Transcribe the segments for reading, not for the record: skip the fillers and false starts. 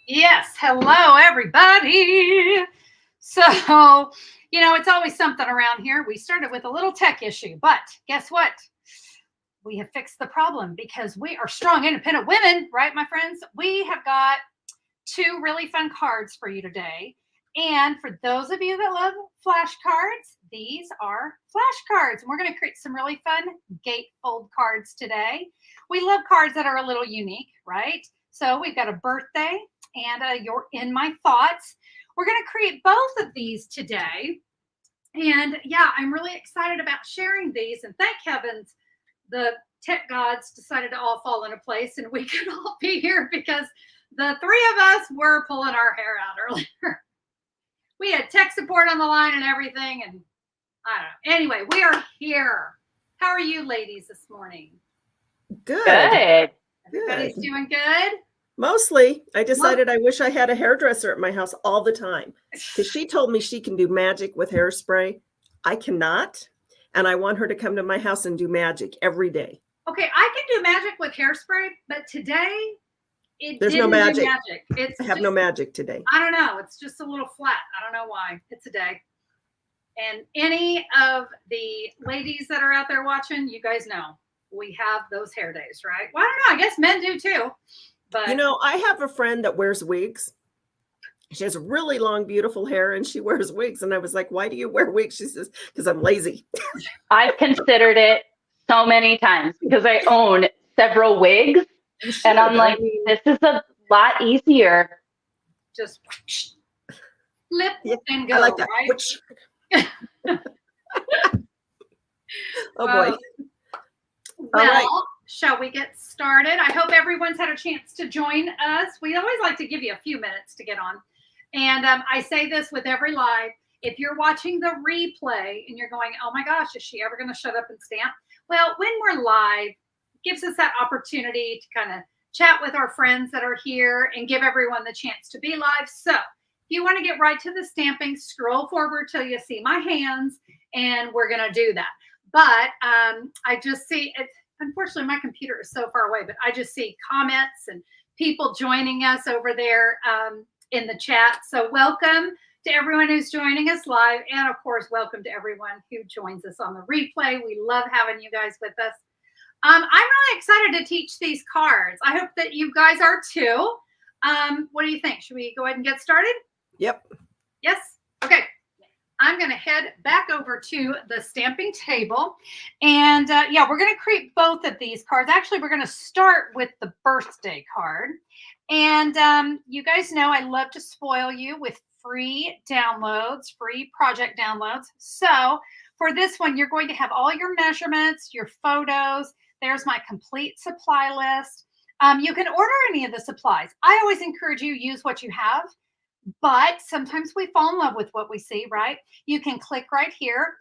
Yes, hello everybody. So, it's always something around here. We started with a little tech issue, but guess what? We have fixed the problem because we are strong, independent women, right, my friends? We have got two really fun cards for you today. And for those of you that love flashcards, these are flashcards. And we're going to create some really fun gatefold cards today. We love cards that are a little unique, right? So we've got a birthday and you're in my thoughts. We're going to create both of these today. And yeah, I'm really excited about sharing these. And thank heavens the tech gods decided to all fall into place and we could all be here because the three of us were pulling our hair out earlier. We had tech support on the line and everything. And I don't know. Anyway, we are here. How are you ladies this morning? Good. Everybody's doing good? Mostly. I decided I wish I had a hairdresser at my house all the time because she told me she can do magic with hairspray. I cannot. And I want her to come to my house and do magic every day. Okay, I can do magic with hairspray, but today there's no magic. I have no magic today. I don't know. It's just a little flat. I don't know why. It's a day. And any of the ladies that are out there watching, you guys know we have those hair days, right? Well, I don't know. I guess men do too. But I have a friend that wears wigs. She has really long, beautiful hair and she wears wigs. And I was like, why do you wear wigs? She says, because I'm lazy. I've considered it so many times because I own several wigs. And I'm like, this is a lot easier. Just flip and go, I like that. Right? Oh, boy. Well, shall we get started? I hope everyone's had a chance to join us. We always like to give you a few minutes to get on. And I say this with every live. If you're watching the replay and you're going, oh my gosh, is she ever going to shut up and stamp? Well, when we're live, it gives us that opportunity to kind of chat with our friends that are here and give everyone the chance to be live. So if you want to get right to the stamping, scroll forward till you see my hands and we're going to do that. But I just see it. Unfortunately, my computer is so far away, but I just see comments and people joining us over there in the chat. So welcome to everyone who's joining us live. And of course, welcome to everyone who joins us on the replay. We love having you guys with us. I'm really excited to teach these cards. I hope that you guys are too. What do you think? Should we go ahead and get started? Yep. Yes? Okay. I'm going to head back over to the stamping table. And yeah, we're going to create both of these cards. Actually, we're going to start with the birthday card. And you guys know I love to spoil you with free downloads, free project downloads. So for this one, you're going to have all your measurements, your photos. There's my complete supply list. You can order any of the supplies. I always encourage you use what you have. But sometimes we fall in love with what we see, right? You can click right here,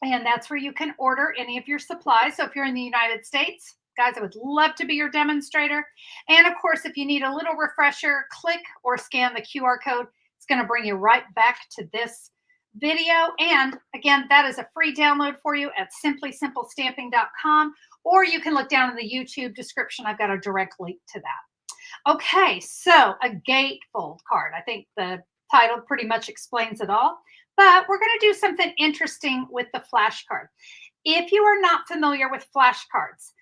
and that's where you can order any of your supplies. So if you're in the United States, guys, I would love to be your demonstrator. And of course, if you need a little refresher, click or scan the QR code. It's going to bring you right back to this video. And again, that is a free download for you at simplysimplestamping.com, or you can look down in the YouTube description. I've got a direct link to that. Okay, so a gatefold card. I think the title pretty much explains it all, but we're going to do something interesting with the flashcard. If you are not familiar with flashcards,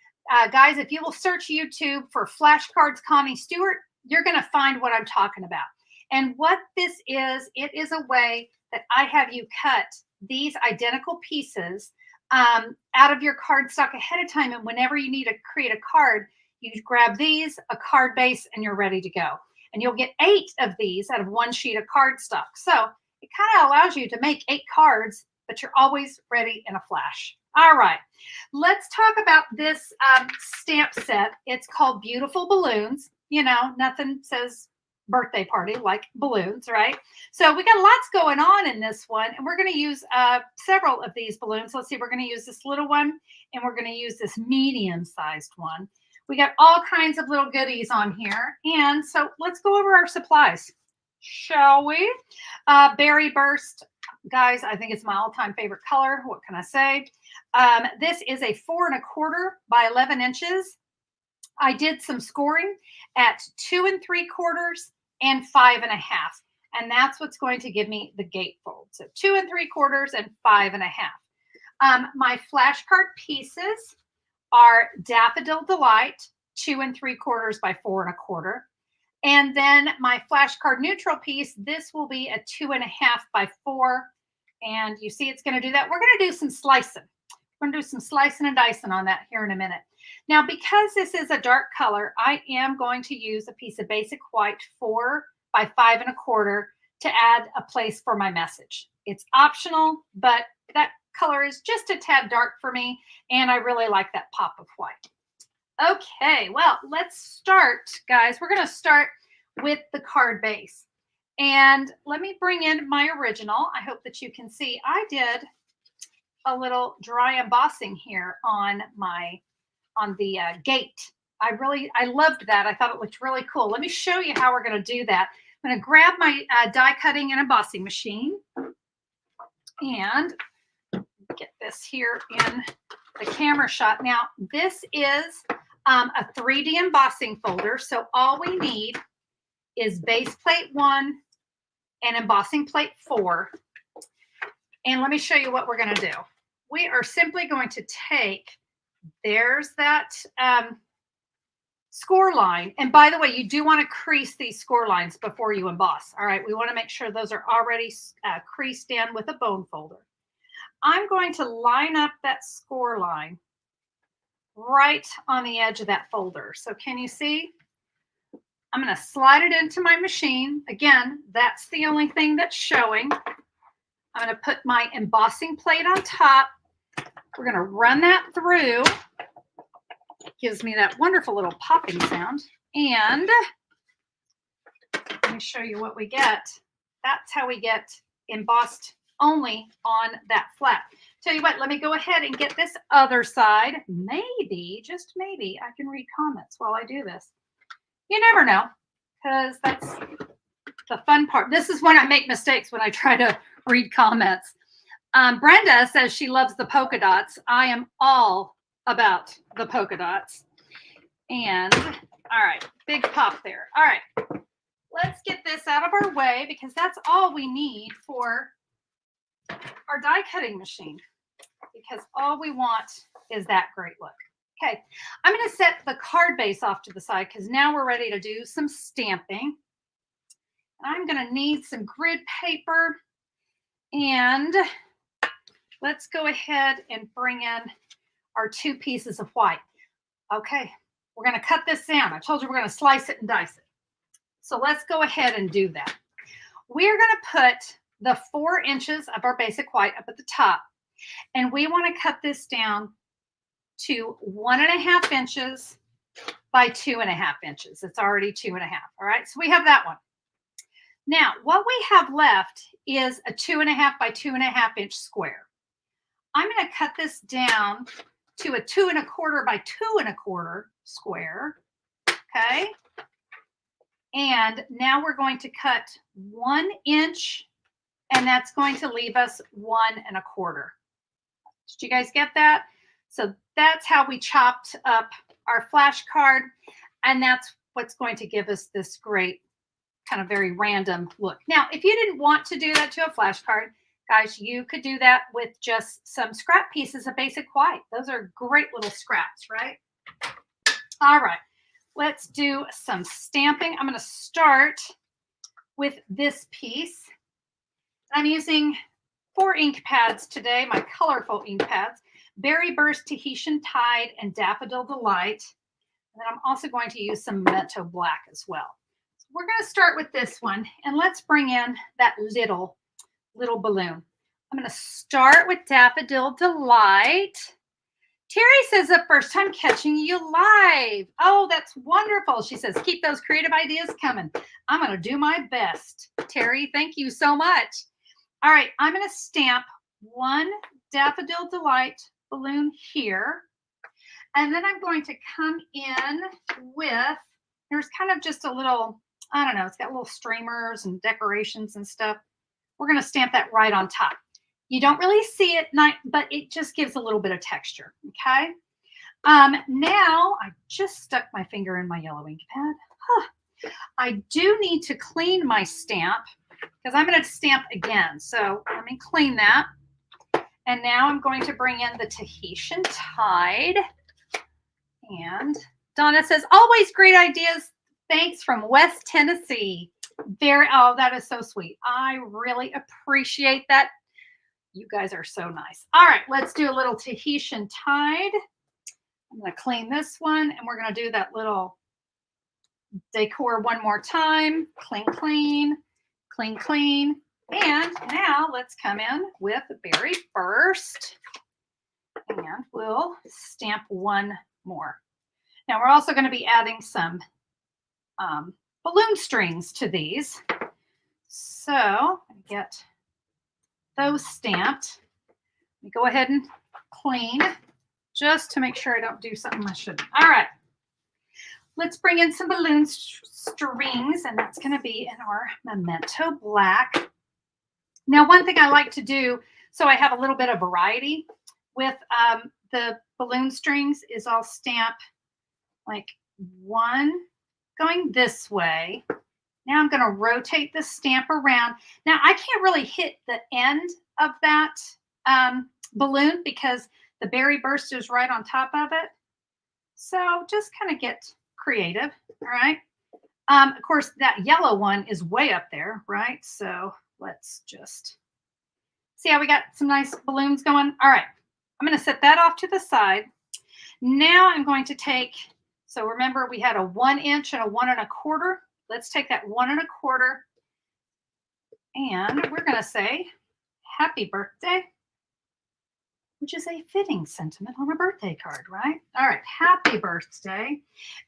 guys, if you will search YouTube for flashcards Connie Stewart, you're going to find what I'm talking about. And what this is, it is a way that I have you cut these identical pieces out of your cardstock ahead of time. And whenever you need to create a card, you grab these, a card base, and you're ready to go. And you'll get 8 of these out of one sheet of cardstock. So it kind of allows you to make 8 cards, but you're always ready in a flash. All right, let's talk about this stamp set. It's called Beautiful Balloons. You know, nothing says birthday party like balloons, right? So we got lots going on in this one, and we're going to use several of these balloons. Let's see, we're going to use this little one, and we're going to use this medium-sized one. We got all kinds of little goodies on here. And so let's go over our supplies, shall we? Berry Burst. Guys, I think it's my all-time favorite color. What can I say? This is a 4 1/4 by 11 inches. I did some scoring at 2 3/4 and 5 1/2. And that's what's going to give me the gatefold. So 2 3/4 and 5 1/2. My flashcard pieces are Daffodil Delight, 2 3/4 by 4 1/4. And then my flashcard neutral piece, this will be a 2 1/2 by 4. And you see it's going to do that. We're going to do some slicing. We're going to do some slicing and dicing on that here in a minute. Now, because this is a dark color, I am going to use a piece of basic white 4 by 5 1/4 to add a place for my message. It's optional, but that color is just a tad dark for me, and I really like that pop of white. Okay, well, let's start, guys. We're going to start with the card base. And let me bring in my original. I hope that you can see I did a little dry embossing here on the gate. I loved that. I thought it looked really cool. Let me show you how we're going to do that. I'm going to grab my die cutting and embossing machine and get this here in the camera shot. Now, this is a 3D embossing folder. So all we need is base plate 1 and embossing plate 4. And let me show you what we're going to do. We are simply going to take, there's that score line. And by the way, you do want to crease these score lines before you emboss. All right, we want to make sure those are already creased in with a bone folder. I'm going to line up that score line right on the edge of that folder. So can you see? I'm going to slide it into my machine. Again, that's the only thing that's showing. I'm going to put my embossing plate on top. We're going to run that through. Gives me that wonderful little popping sound. And let me show you what we get. That's how we get embossed only on that flat. Tell you what, let me go ahead and get this other side. Maybe, just maybe, I can read comments while I do this. You never know, because that's the fun part. This is when I make mistakes, when I try to read comments. Brenda says she loves the polka dots. I am all about the polka dots. And all right, big pop there. All right, let's get this out of our way because that's all we need for our die cutting machine, because all we want is that great look. Okay, I'm going to set the card base off to the side because now we're ready to do some stamping. I'm going to need some grid paper, and let's go ahead and bring in our 2 pieces of white. Okay, we're going to cut this down. I told you we're going to slice it and dice it. So let's go ahead and do that. We're going to put the 4 inches of our basic white up at the top, and we want to cut this down to 1 1/2 inches by 2 1/2 inches. It's already 2 1/2. All right, so we have that one. Now, what we have left is a 2 1/2 by 2 1/2 inch square. I'm going to cut this down to a 2 1/4 by 2 1/4 square. Okay. And now we're going to cut 1 inch, and that's going to leave us 1 1/4. Did you guys get that? So that's how we chopped up our flashcard, and that's what's going to give us this great kind of very random look. Now, if you didn't want to do that to a flashcard, guys, you could do that with just some scrap pieces of basic white. Those are great little scraps, right? All right, let's do some stamping. I'm going to start with this piece. I'm using 4 ink pads today, my colorful ink pads. Berry Burst Tahitian Tide and Daffodil Delight. And then I'm also going to use some Memento Black as well. So we're going to start with this one, and let's bring in that little balloon. I'm going to start with Daffodil Delight. Terry says the first time catching you live. Oh, that's wonderful. She says, keep those creative ideas coming. I'm going to do my best. Terry, thank you so much. All right, I'm going to stamp 1 Daffodil Delight balloon here. And then I'm going to come in with, there's kind of just a little, I don't know, it's got little streamers and decorations and stuff. We're going to stamp that right on top. You don't really see it, but it just gives a little bit of texture, okay? Now, I just stuck my finger in my yellow ink pad. Huh. I do need to clean my stamp because I'm going to stamp again. So let me clean that. And now I'm going to bring in the Tahitian Tide. And Donna says, always great ideas. Thanks from West Tennessee. Oh, that is so sweet. I really appreciate that. You guys are so nice. All right, let's do a little Tahitian Tide. I'm going to clean this one, and we're going to do that little decor one more time. Clean, clean, clean, clean. And now let's come in with the berry burst. And we'll stamp one more. Now we're also going to be adding some balloon strings to these. So get those stamped. Let me go ahead and clean just to make sure I don't do something I shouldn't. All right. Let's bring in some balloon strings, and that's going to be in our Memento Black. Now, one thing I like to do, so I have a little bit of variety with the balloon strings, is I'll stamp like one going this way. Now I'm going to rotate the stamp around. Now I can't really hit the end of that balloon because the berry burst is right on top of it. So just kind of get creative. All right. Of course, that yellow one is way up there, right? So let's just see how we got some nice balloons going. All right. I'm going to set that off to the side. Now I'm going to take, so remember we had a 1 inch and a 1 1/4. Let's take that 1 1/4 and we're going to say happy birthday, which is a fitting sentiment on a birthday card, right? All right, happy birthday.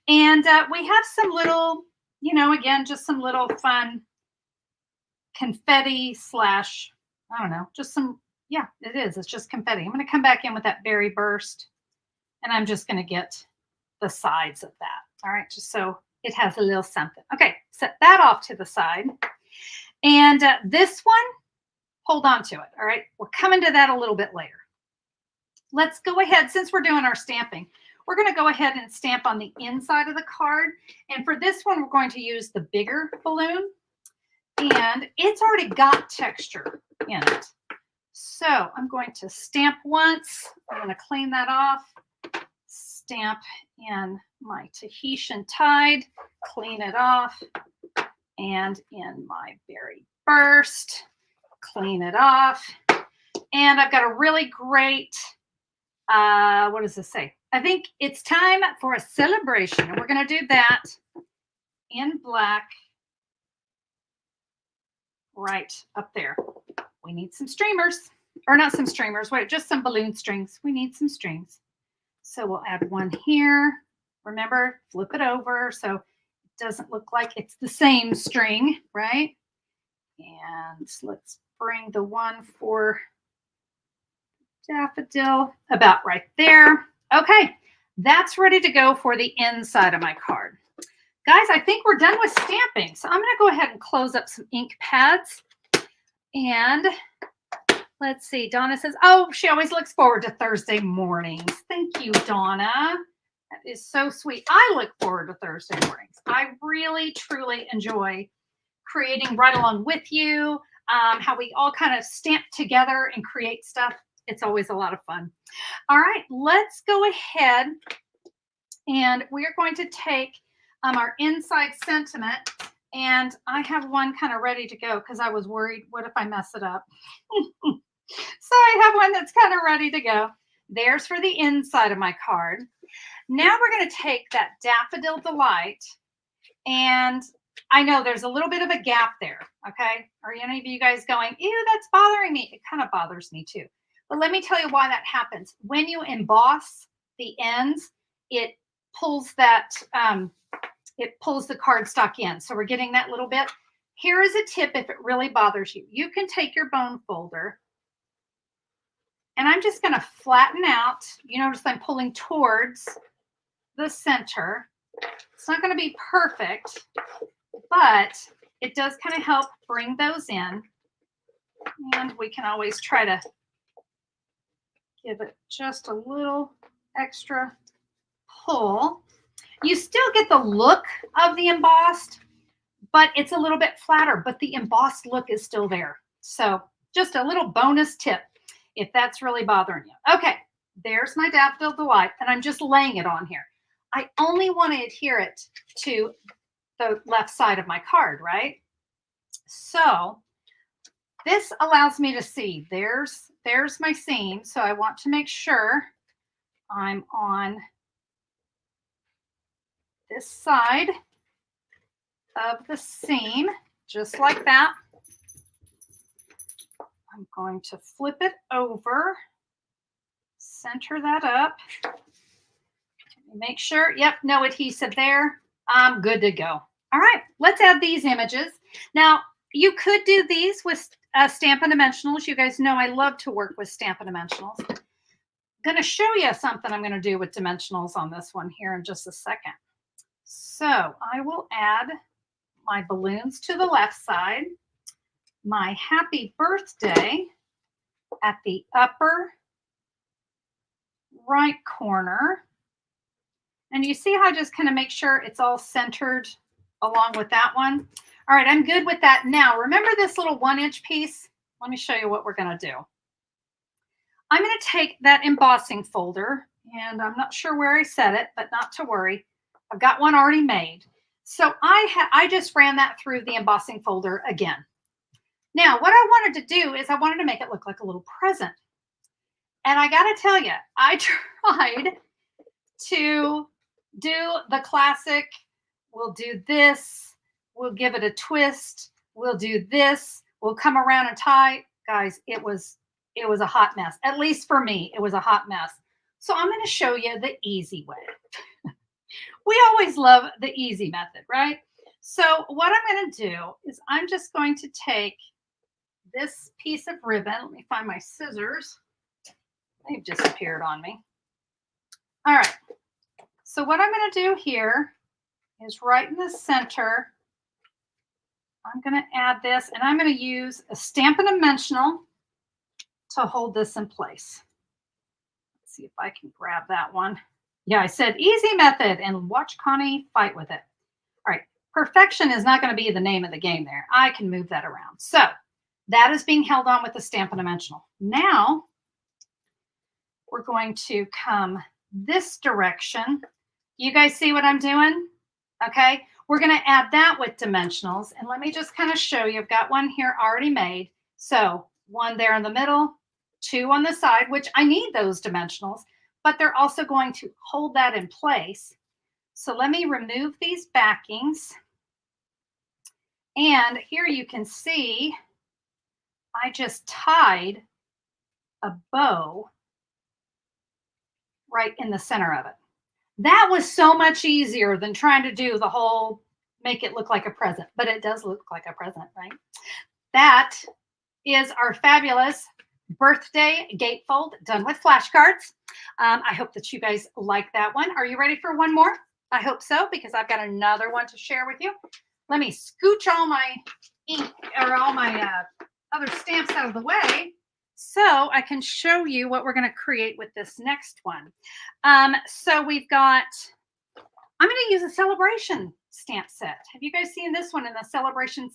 And we have some little, you know, again, just some little fun confetti slash, I don't know, just some, yeah, it is. It's just confetti. I'm going to come back in with that berry burst, and I'm just going to get the sides of that. All right, just so it has a little something. Okay, set that off to the side. And this one, hold on to it. All right, we're coming to that a little bit later. Let's go ahead, since we're doing our stamping, we're going to go ahead and stamp on the inside of the card. And for this one, we're going to use the bigger balloon. And it's already got texture in it. So I'm going to stamp once. I'm going to clean that off. Stamp in my Tahitian Tide. Clean it off. And in my berry burst. Clean it off. And I've got a really great, what does this say? I think it's time for a celebration. And we're going to do that in black right up there. We need some streamers, or not some streamers, wait, just some balloon strings. We need some strings. So we'll add one here. Remember, flip it over so it doesn't look like it's the same string, right? And let's bring the one for daffodil about right there. Okay, that's ready to go for the inside of my card. Guys, I think we're done with stamping. So I'm going to go ahead and close up some ink pads. And let's see. Donna says, oh, she always looks forward to Thursday mornings. Thank you, Donna. That is so sweet. I look forward to Thursday mornings. I really, truly enjoy creating right along with you, how we all kind of stamp together and create stuff. It's always a lot of fun. All right, let's go ahead and we're going to take our inside sentiment, and I have one kind of ready to go because I was worried, what if I mess it up? So I have one that's kind of ready to go. There's for the inside of my card. Now we're going to take that Daffodil Delight, and I know there's a little bit of a gap there, okay? Are any of you guys going, ew, that's bothering me? It kind of bothers me too. But let me tell you why that happens. When you emboss the ends, it pulls that, it pulls the cardstock in. So we're getting that little bit. Here is a tip if it really bothers you. You can take your bone folder, and I'm just going to flatten out. You notice I'm pulling towards the center. It's not going to be perfect, but it does kind of help bring those in. And we can always try to give it just a little extra pull. You still get the look of the embossed, but it's a little bit flatter, but the embossed look is still there. So just a little bonus tip if that's really bothering you. Okay, there's my Daffodil Delight, and I'm just laying it on here. I only want to adhere it to the left side of my card, right? So this allows me to see there's my seam. So I want to make sure I'm on this side of the seam, just like that. I'm going to flip it over, center that up. Make sure, yep, no adhesive there. I'm good to go. All right, let's add these images. Now, you could do these with Stampin' Dimensionals. You guys know I love to work with Stampin' Dimensionals. I'm going to show you something I'm going to do with dimensionals on this one here in just a second. So I will add my balloons to the left side, my happy birthday at the upper right corner. And you see how I just kind of make sure it's all centered along with that one. All right, I'm good with that. Now, remember this little 1-inch piece? Let me show you what we're going to do. I'm going to take that embossing folder, and I'm not sure where I set it, but not to worry. I've got one already made. So I just ran that through the embossing folder again. Now, what I wanted to do is I wanted to make it look like a little present. And I got to tell you, I tried to do the classic, we'll do this, we'll give it a twist, we'll do this, we'll come around and tie. Guys, it was a hot mess. At least for me, it was a hot mess. So I'm going to show you the easy way. We always love the easy method, right? So what I'm going to do is I'm just going to take this piece of ribbon. Let me find my scissors. They've disappeared on me. All right. So what I'm going to do here is right in the center, I'm going to add this, and I'm going to use a Stampin' Dimensional to hold this in place. Let's see if I can grab that one. Yeah, I said easy method, and watch Connie fight with it. All right, perfection is not going to be the name of the game there. I can move that around. So that is being held on with the Stampin' Dimensional. Now we're going to come this direction. You guys see what I'm doing? Okay, we're going to add that with dimensionals. And let me just kind of show you. I've got one here already made. So one there in the middle, two on the side, which I need those dimensionals, but they're also going to hold that in place. So let me remove these backings. And here you can see I just tied a bow right in the center of it. That was so much easier than trying to do the whole make it look like a present, but it does look like a present, right? That is our fabulous birthday gatefold done with flashcards. I hope that you guys like that one. Are you ready for one more? I hope so, because I've got another one to share with you. Let me scooch all my ink or all my other stamps out of the way so I can show you what we're going to create with this next one. So we've got, I'm going to use a celebration stamp set. Have you guys seen this one in the celebration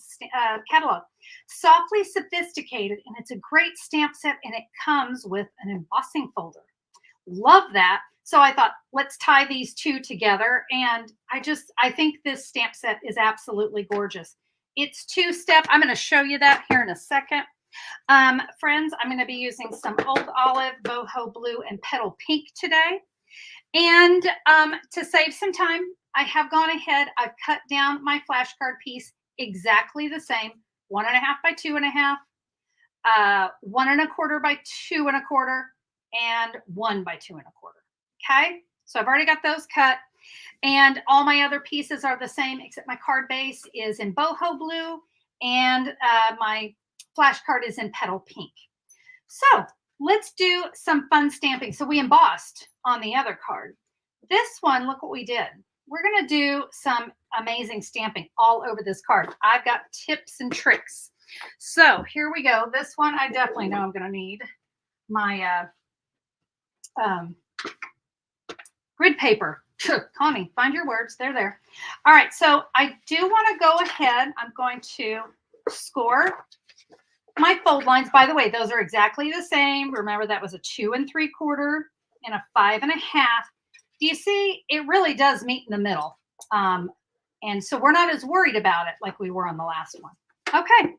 catalog? Softly sophisticated, and it's a great stamp set, and it comes with an embossing folder. Love that. So I thought, let's tie these two together. And I think this stamp set is absolutely gorgeous. It's two-step. I'm going to show you that here in a second. Friends, I'm going to be using some Old Olive, Boho Blue, and Petal Pink today. And to save some time, I have gone ahead. I've cut down my flashcard piece exactly the same, 1.5 by 2.5, 1.25 by 2.25, and 1 by 2.25. Okay, so I've already got those cut, and all my other pieces are the same, except my card base is in Boho Blue, and my flashcard is in Petal Pink. So let's do some fun stamping. So we embossed on the other card. This one, look what we did. We're going to do some amazing stamping all over this card. I've got tips and tricks. So here we go. This one, I definitely know I'm going to need my grid paper. Connie, find your words. They're there. All right. So I do want to go ahead. I'm going to score my fold lines. By the way, those are exactly the same. Remember, that was a 2 3/4 and a 5 1/2. Do you see? It really does meet in the middle. And so we're not as worried about it like we were on the last one. Okay.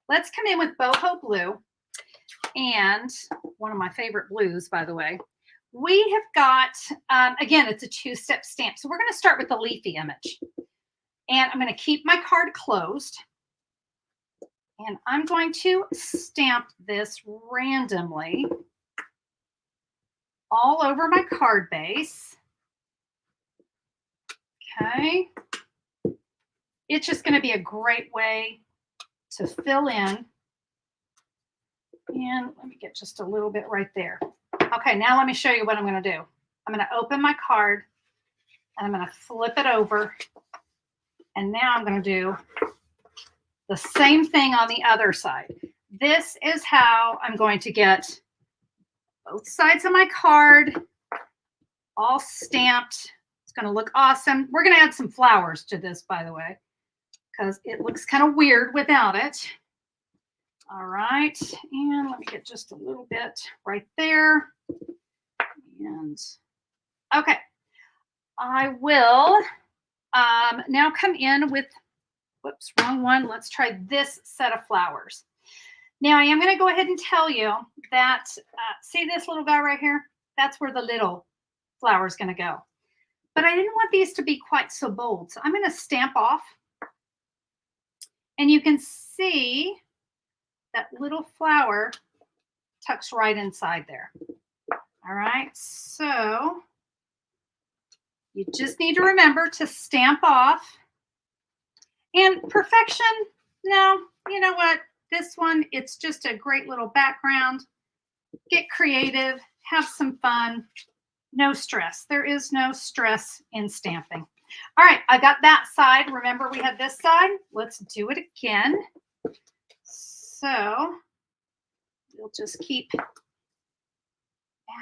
Let's come in with boho blue. And one of my favorite blues, by the way. We have got, again, it's a 2-step stamp. So we're going to start with the leafy image. And I'm going to keep my card closed. And I'm going to stamp this randomly all over my card base. Okay. It's just going to be a great way to fill in. And let me get just a little bit right there. Okay, now let me show you what I'm going to do. I'm going to open my card and I'm going to flip it over. And now I'm going to do the same thing on the other side. This is how I'm going to get both sides of my card all stamped. It's going to look awesome. We're going to add some flowers to this, by the way, because it looks kind of weird without it. All right, and let me get just a little bit right there. And okay, I will now come in with, whoops, wrong one. Let's try this set of flowers. Now I am going to go ahead and tell you that, see this little guy right here? That's where the little flower is going to go. But I didn't want these to be quite so bold. So I'm going to stamp off. And you can see that little flower tucks right inside there. All right, so you just need to remember to stamp off. And perfection, no, you know what? This one, it's just a great little background. Get creative, have some fun, no stress. There is no stress in stamping. All right, I got that side. Remember, we had this side. Let's do it again. So we'll just keep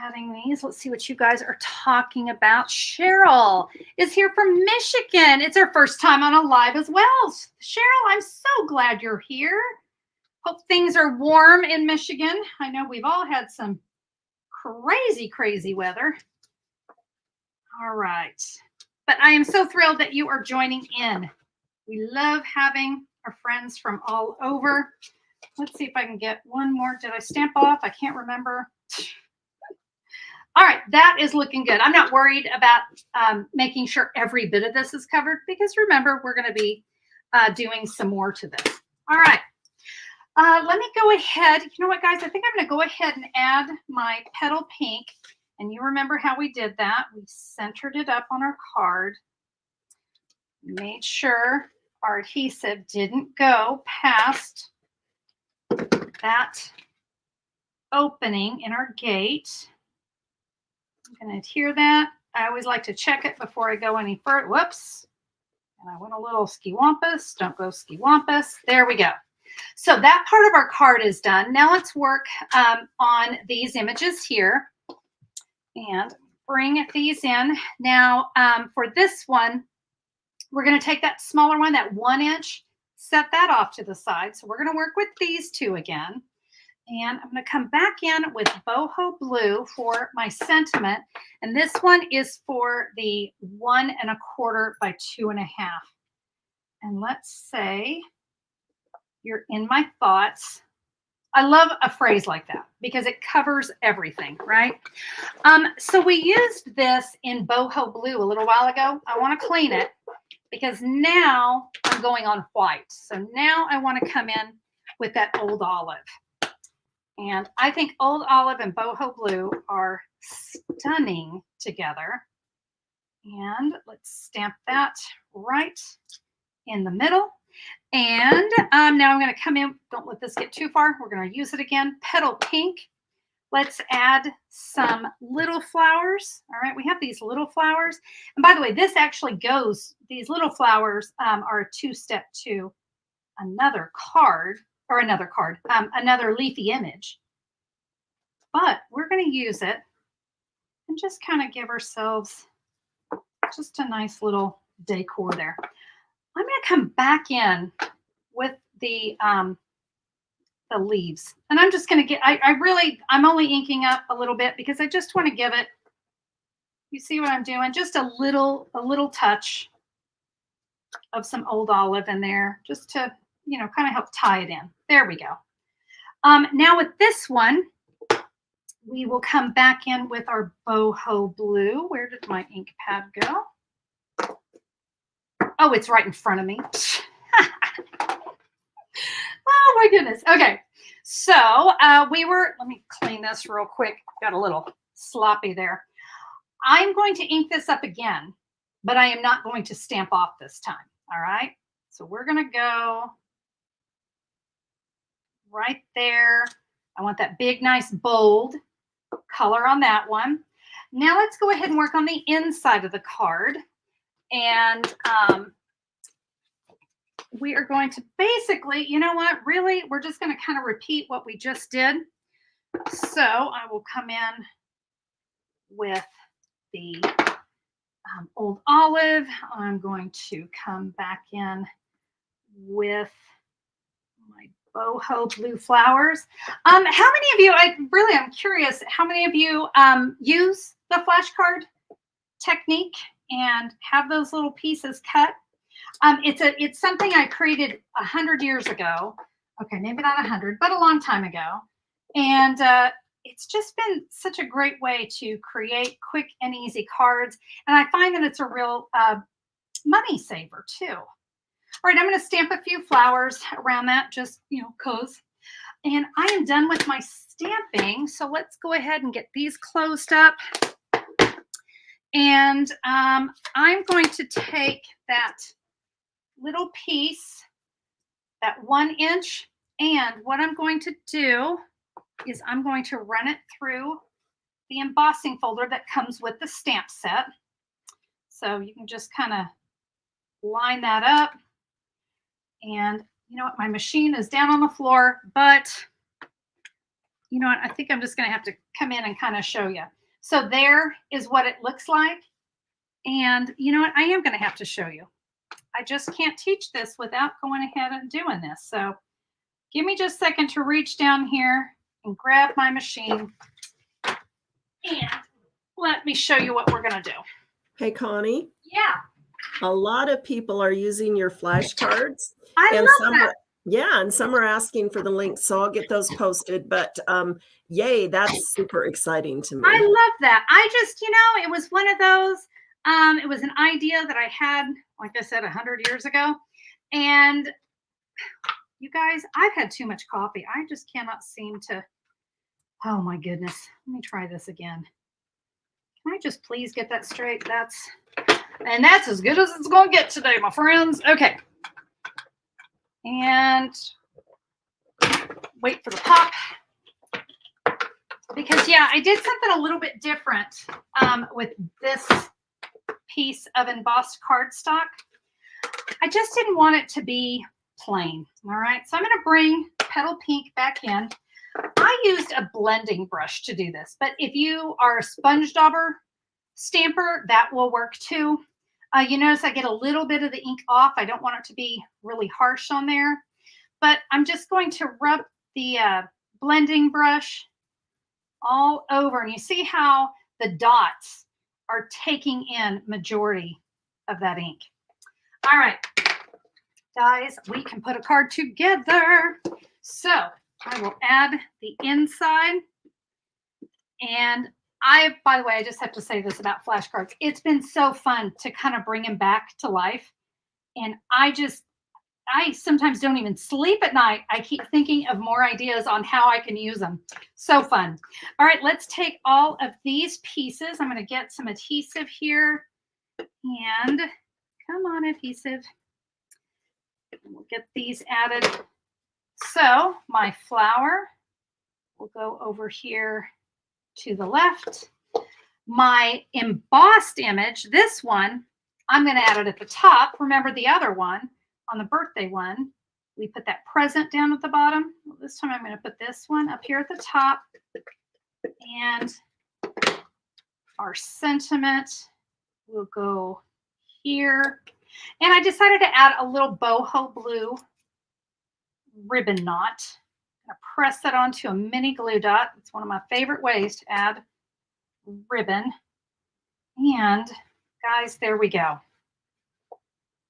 adding these. Let's see what you guys are talking about. Cheryl is here from Michigan. It's her first time on a live as well. Cheryl, I'm so glad you're here. Hope things are warm in Michigan. I know we've all had some crazy, crazy weather. All right. But I am so thrilled that you are joining in. We love having our friends from all over. Let's see if I can get one more. Did I stamp off? I can't remember. All right, that is looking good. I'm not worried about making sure every bit of this is covered because remember, we're going to be doing some more to this. All right, let me go ahead. You know what, guys? I think I'm going to go ahead and add my petal pink. And you remember how we did that. We centered it up on our card. Made sure our adhesive didn't go past that opening in our gate. I'm going to adhere that. I always like to check it before I go any further. Whoops. And I went a little ski-wampus. Don't go ski-wampus. There we go. So that part of our card is done. Now let's work on these images here and bring these in. Now for this one, we're going to take that smaller one, that 1 inch, set that off to the side. So we're going to work with these two again. And I'm going to come back in with boho blue for my sentiment. And this one is for the 1 1/4 by 2 1/2. And let's say you're in my thoughts. I love a phrase like that because it covers everything, right? So we used this in boho blue a little while ago. I want to clean it because now I'm going on white. So now I want to come in with that old olive. And I think old olive and boho blue are stunning together. And let's stamp that right in the middle. And now I'm going to come in. Don't let this get too far. We're going to use it again. Petal pink. Let's add some little flowers. All right, we have these little flowers. And by the way, this actually goes, these little flowers are a 2-step to another card, or another leafy image. But we're going to use it and just kind of give ourselves Just a nice little decor there. I'm going to come back in with the leaves, and I'm just going to get, I'm only inking up a little bit because I just want to give it, you see what I'm doing? Just a little touch of some old olive in there, just to, you know, kind of help tie it in. There we go. Now with this one, we will come back in with our boho blue. Where did my ink pad go? Oh, it's right in front of me. Oh my goodness. Okay. So let me clean this real quick. Got a little sloppy there. I'm going to ink this up again, but I am not going to stamp off this time. All right. So we're going to go right there. I want that big, nice, bold color on that one. Now let's go ahead and work on the inside of the card. And we are going to basically, you know what, really, we're just going to kind of repeat what we just did. So I will come in with the old olive. I'm going to come back in with my boho blue flowers. How many of you, I'm curious, how many of you use the flashcard technique and have those little pieces cut? It's something I created 100 years ago. Okay, maybe not 100, but a long time ago. And it's just been such a great way to create quick and easy cards. And I find that it's a real money saver too. All right, I'm going to stamp a few flowers around that, just, you know, 'cause. And I am done with my stamping. So let's go ahead and get these closed up. And I'm going to take that little piece, that 1 inch, and what I'm going to do is I'm going to run it through the embossing folder that comes with the stamp set. So you can just kind of line that up. And you know what, my machine is down on the floor, but you know what, I think I'm just going to have to come in and kind of show you. So there is what it looks like. And you know what, I am going to have to show you. I just can't teach this without going ahead and doing this. So give me just a second to reach down here and grab my machine. And let me show you what we're going to do. Hey, Connie. Yeah. A lot of people are using your flashcards. I love that. Yeah, and some are asking for the links, so I'll get those posted. But yay, that's super exciting to me. I love that. I just, you know, it was one of those, it was an idea that I had, like I said, 100 years ago. And you guys, I've had too much coffee. I just cannot seem to, oh my goodness. Let me try this again. Can I just please get that straight? That's as good as it's going to get today, my friends. Okay. And wait for the pop. Because, yeah, I did something a little bit different with this piece of embossed cardstock. I just didn't want it to be plain. All right. So I'm going to bring Petal Pink back in. I used a blending brush to do this, but if you are a sponge dauber stamper, that will work too. You notice I get a little bit of the ink off. I don't want it to be really harsh on there, but I'm just going to rub the blending brush all over. And you see how the dots are taking in majority of that ink. All right, guys, we can put a card together. So I will add the inside. And by the way, I just have to say this about flashcards. It's been so fun to kind of bring them back to life. And I sometimes don't even sleep at night. I keep thinking of more ideas on how I can use them. So fun. All right, let's take all of these pieces. I'm going to get some adhesive here. And come on, adhesive. We'll get these added. So my flower will go over here to the left. My embossed image, this one, I'm going to add it at the top. Remember the other one, on the birthday one, we put that present down at the bottom. This time I'm going to put this one up here at the top. And our sentiment will go here. And I decided to add a little boho blue ribbon knot. I'm gonna press that onto a mini glue dot. It's one of my favorite ways to add ribbon. And guys, there we go.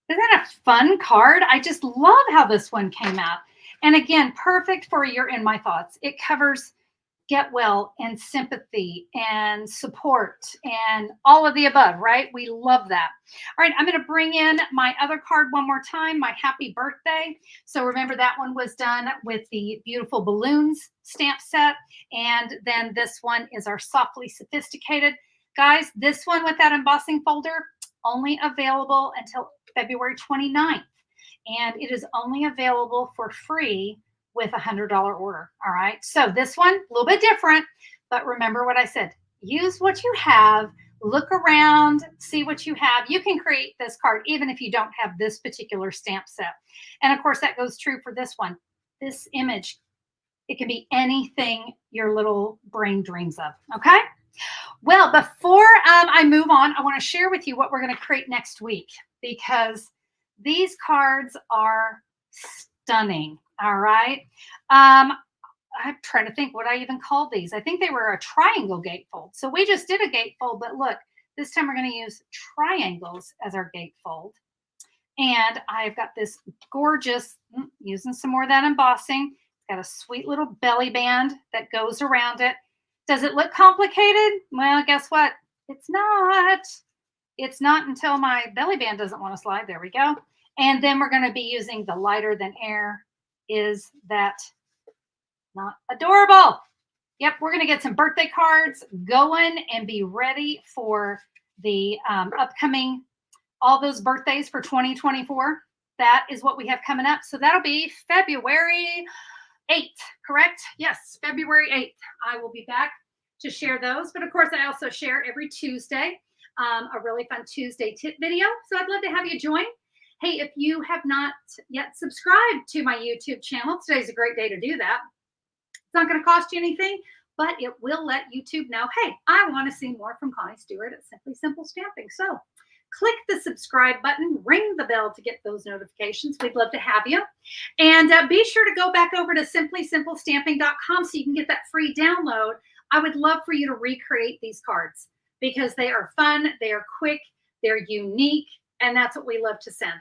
Isn't that a fun card? I just love how this one came out. And again, perfect for your In My Thoughts. It covers get well and sympathy and support and all of the above, right? We love that. All right, I'm going to bring in my other card one more time, my happy birthday. So remember that one was done with the beautiful balloons stamp set. And then this one is our softly sophisticated. Guys, this one with that embossing folder, only available until February 29th. And it is only available for free with a $100 order. All right. So this one, a little bit different, but remember what I said. Use what you have, look around, see what you have. You can create this card even if you don't have this particular stamp set. And of course, that goes true for this one. This image, it can be anything your little brain dreams of. Okay. Well, before I move on, I want to share with you what we're going to create next week because these cards are stunning. All right. I'm trying to think what I even called these. I think they were a triangle gatefold. So we just did a gatefold, but look, this time we're going to use triangles as our gatefold. And I've got this gorgeous, using some more of that embossing. It's got a sweet little belly band that goes around it. Does it look complicated? Well, guess what? It's not. It's not until my belly band doesn't want to slide. There we go. And then we're going to be using the lighter than air. Is that not adorable? Yep, we're going to get some birthday cards going and be ready for the upcoming, all those birthdays for 2024. That is what we have coming up. So that'll be February 8th, correct? Yes, February 8th. I will be back to share those. But of course, I also share every Tuesday a really fun Tuesday tip video. So I'd love to have you join. Hey, if you have not yet subscribed to my YouTube channel, today's a great day to do that. It's not going to cost you anything, but it will let YouTube know, hey, I want to see more from Connie Stewart at Simply Simple Stamping. So click the subscribe button, ring the bell to get those notifications. We'd love to have you. And be sure to go back over to simplysimplestamping.com so you can get that free download. I would love for you to recreate these cards because they are fun, they are quick, they're unique, and that's what we love to send.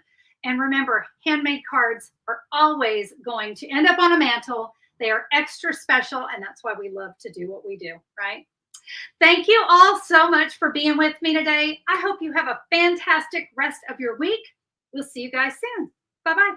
And remember, handmade cards are always going to end up on a mantle. They are extra special, and that's why we love to do what we do, right? Thank you all so much for being with me today. I hope you have a fantastic rest of your week. We'll see you guys soon. Bye-bye.